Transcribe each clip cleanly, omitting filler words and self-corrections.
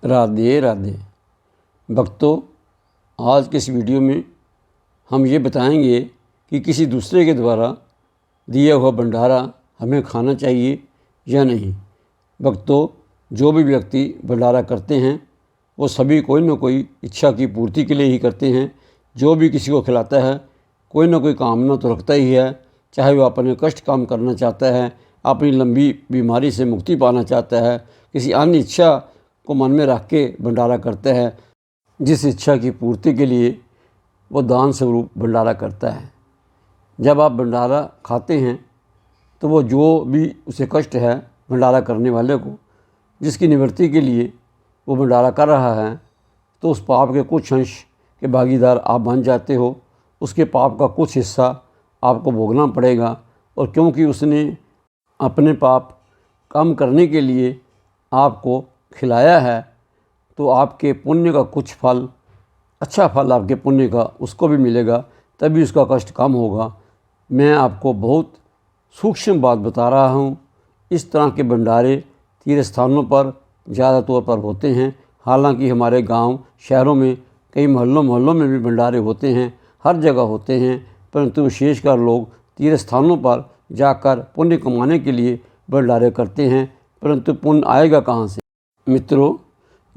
राधे राधे भक्तों, आज के इस वीडियो में हम ये बताएंगे कि किसी दूसरे के द्वारा दिया हुआ भंडारा हमें खाना चाहिए या नहीं। भक्तों, जो भी व्यक्ति भंडारा करते हैं वो सभी कोई ना कोई इच्छा की पूर्ति के लिए ही करते हैं। जो भी किसी को खिलाता है कोई ना कोई कामना तो रखता ही है, चाहे वो अपने कष्ट कम करना चाहता है, अपनी लंबी बीमारी से मुक्ति पाना चाहता है, किसी अन्य इच्छा को मन में रख के भंडारा करता है, जिस इच्छा की पूर्ति के लिए वो दान स्वरूप भंडारा करता है। जब आप भंडारा खाते हैं तो वो जो भी उसे कष्ट है भंडारा करने वाले को, जिसकी निवृत्ति के लिए वो भंडारा कर रहा है, तो उस पाप के कुछ अंश के भागीदार आप बन जाते हो। उसके पाप का कुछ हिस्सा आपको भोगना पड़ेगा, और क्योंकि उसने अपने पाप कम करने के लिए आपको खिलाया है तो आपके पुण्य का कुछ फल, अच्छा फल आपके पुण्य का उसको भी मिलेगा, तभी उसका कष्ट कम होगा। मैं आपको बहुत सूक्ष्म बात बता रहा हूँ। इस तरह के भंडारे तीर्थ स्थानों पर ज़्यादा तौर पर होते हैं। हालांकि हमारे गांव शहरों में कई मोहल्लों में भी भंडारे होते हैं, हर जगह होते हैं, परंतु विशेषकर लोग तीर्थ स्थानों पर जाकर पुण्य कमाने के लिए भंडारे करते हैं। परंतु पुण्य आएगा कहाँ से? मित्रों,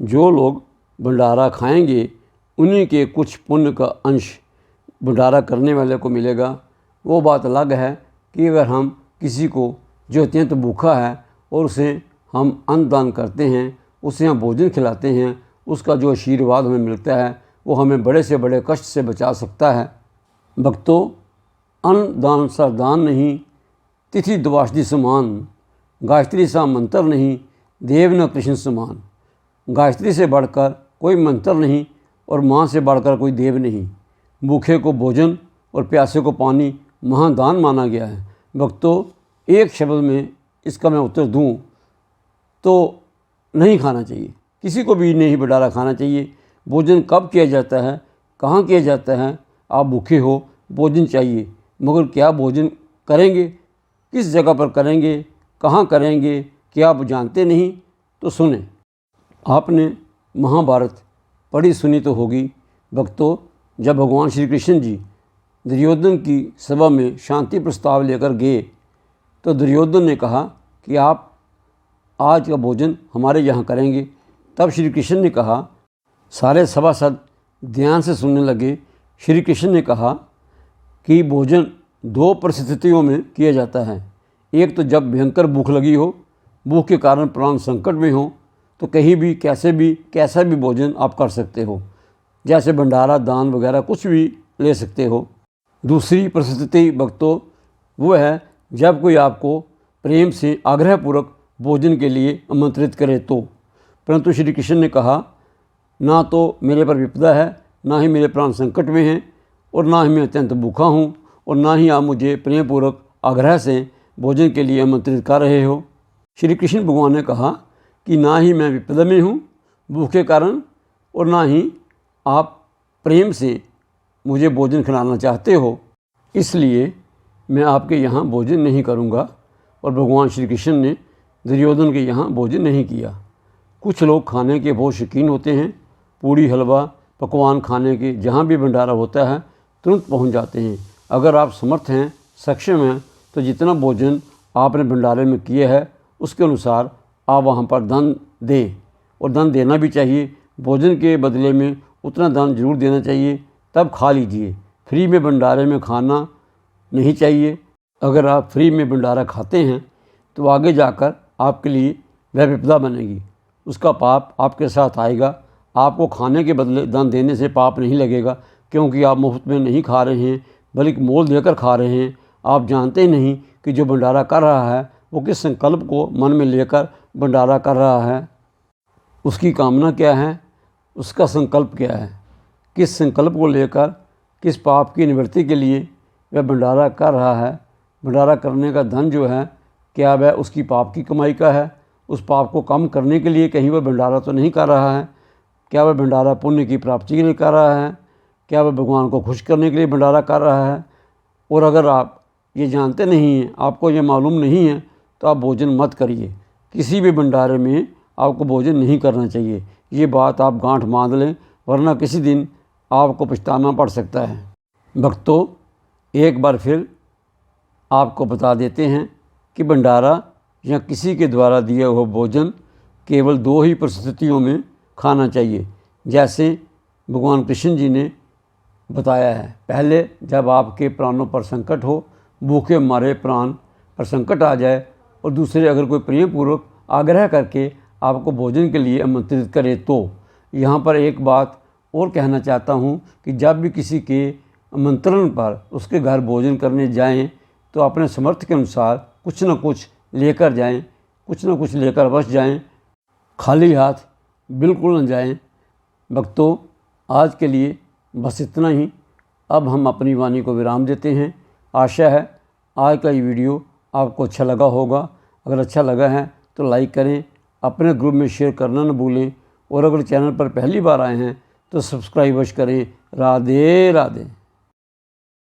जो लोग भंडारा खाएंगे उन्हीं के कुछ पुण्य का अंश भंडारा करने वाले को मिलेगा। वो बात अलग है कि अगर हम किसी को जो अत्यंत भूखा है और उसे हम अन्न दान करते हैं, उसे हम भोजन खिलाते हैं, उसका जो आशीर्वाद हमें मिलता है वो हमें बड़े से बड़े कष्ट से बचा सकता है। भक्तों, अन्न दान सा दान नहीं, तिथि द्वादशी समान, गायत्री सा मंत्र नहीं, देव न कृष्ण समान। गायत्री से बढ़कर कोई मंत्र नहीं और माँ से बढ़कर कोई देव नहीं। भूखे को भोजन और प्यासे को पानी महादान माना गया है। भक्तों, एक शब्द में इसका मैं उत्तर दूं तो नहीं खाना चाहिए, किसी को भी नहीं भंडारा खाना चाहिए। भोजन कब किया जाता है, कहाँ किया जाता है? आप भूखे हो, भोजन चाहिए, मगर क्या भोजन करेंगे, किस जगह पर करेंगे, कहाँ करेंगे, क्या आप जानते नहीं? तो सुने। आपने महाभारत पढ़ी सुनी तो होगी। भक्तों, जब भगवान श्री कृष्ण जी दुर्योधन की सभा में शांति प्रस्ताव लेकर गए तो दुर्योधन ने कहा कि आप आज का भोजन हमारे यहाँ करेंगे। तब श्री कृष्ण ने कहा, सारे सभासद ध्यान से सुनने लगे। श्री कृष्ण ने कहा कि भोजन दो परिस्थितियों में किया जाता है। एक तो जब भयंकर भूख लगी हो, भूख के कारण प्राण संकट में हो, तो कहीं भी कैसा भी भोजन आप कर सकते हो, जैसे भंडारा, दान वगैरह कुछ भी ले सकते हो। दूसरी परिस्थिति भक्तों वो है जब कोई आपको प्रेम से आग्रहपूर्वक भोजन के लिए आमंत्रित करे तो। परंतु श्री कृष्ण ने कहा, ना तो मेरे पर विपदा है, ना ही मेरे प्राण संकट में हैं, और ना ही मैं अत्यंत भूखा हूँ, और ना ही आप मुझे प्रेमपूर्वक आग्रह से भोजन के लिए आमंत्रित कर रहे हो। श्री कृष्ण भगवान ने कहा कि ना ही मैं विपदा में हूँ भूख के कारण, और ना ही आप प्रेम से मुझे भोजन खिलाना चाहते हो, इसलिए मैं आपके यहाँ भोजन नहीं करूँगा। और भगवान श्री कृष्ण ने दुर्योधन के यहाँ भोजन नहीं किया। कुछ लोग खाने के बहुत शौकीन होते हैं, पूड़ी हलवा पकवान खाने के जहाँ भी भंडारा होता है तुरंत पहुँच जाते हैं। अगर आप समर्थ हैं, सक्षम हैं, तो जितना भोजन आपने भंडारे में किया है उसके अनुसार आप वहाँ पर दान दें, और दान देना भी चाहिए। भोजन के बदले में उतना दान जरूर देना चाहिए, तब खा लीजिए। फ्री में भंडारे में खाना नहीं चाहिए। अगर आप फ्री में भंडारा खाते हैं तो आगे जाकर आपके लिए वह विपदा बनेगी, उसका पाप आपके साथ आएगा। आपको खाने के बदले दान देने से पाप नहीं लगेगा, क्योंकि आप मुफ्त में नहीं खा रहे हैं बल्कि मोल देकर खा रहे हैं। आप जानते ही नहीं कि जो भंडारा कर रहा है वो किस संकल्प को मन में लेकर भंडारा कर रहा है, उसकी कामना क्या है, उसका संकल्प क्या है, किस संकल्प को लेकर, किस पाप की निवृत्ति के लिए वह भंडारा कर रहा है। भंडारा करने का धन जो है, क्या वह उसकी पाप की कमाई का है? उस पाप को कम करने के लिए कहीं वह भंडारा तो नहीं कर रहा है? क्या वह भंडारा पुण्य की प्राप्ति के लिए कर रहा है? क्या वह भगवान को खुश करने के लिए भंडारा कर रहा है? और अगर आप ये जानते नहीं हैं, आपको ये मालूम नहीं है, तो आप भोजन मत करिए। किसी भी भंडारे में आपको भोजन नहीं करना चाहिए। ये बात आप गांठ बांध लें, वरना किसी दिन आपको पछताना पड़ सकता है। भक्तों, एक बार फिर आपको बता देते हैं कि भंडारा या किसी के द्वारा दिया हुआ भोजन केवल 2 ही परिस्थितियों में खाना चाहिए, जैसे भगवान कृष्ण जी ने बताया है। पहले, जब आपके प्राणों पर संकट हो, भूखे मारे प्राण पर संकट आ जाए, और दूसरे, अगर कोई प्रेमपूर्वक आग्रह करके आपको भोजन के लिए आमंत्रित करे तो। यहाँ पर एक बात और कहना चाहता हूँ कि जब भी किसी के आमंत्रण पर उसके घर भोजन करने जाएं तो अपने सामर्थ्य के अनुसार कुछ न कुछ लेकर जाएं, कुछ न कुछ लेकर अवश्य जाएं, खाली हाथ बिल्कुल न जाएं। भक्तों, आज के लिए बस इतना ही। अब हम अपनी वाणी को विराम देते हैं। आशा है आज का ये वीडियो आपको अच्छा लगा होगा। अगर अच्छा लगा है तो लाइक करें, अपने ग्रुप में शेयर करना न भूलें, और अगर चैनल पर पहली बार आए हैं तो सब्सक्राइब अवश्य करें। राधे राधे।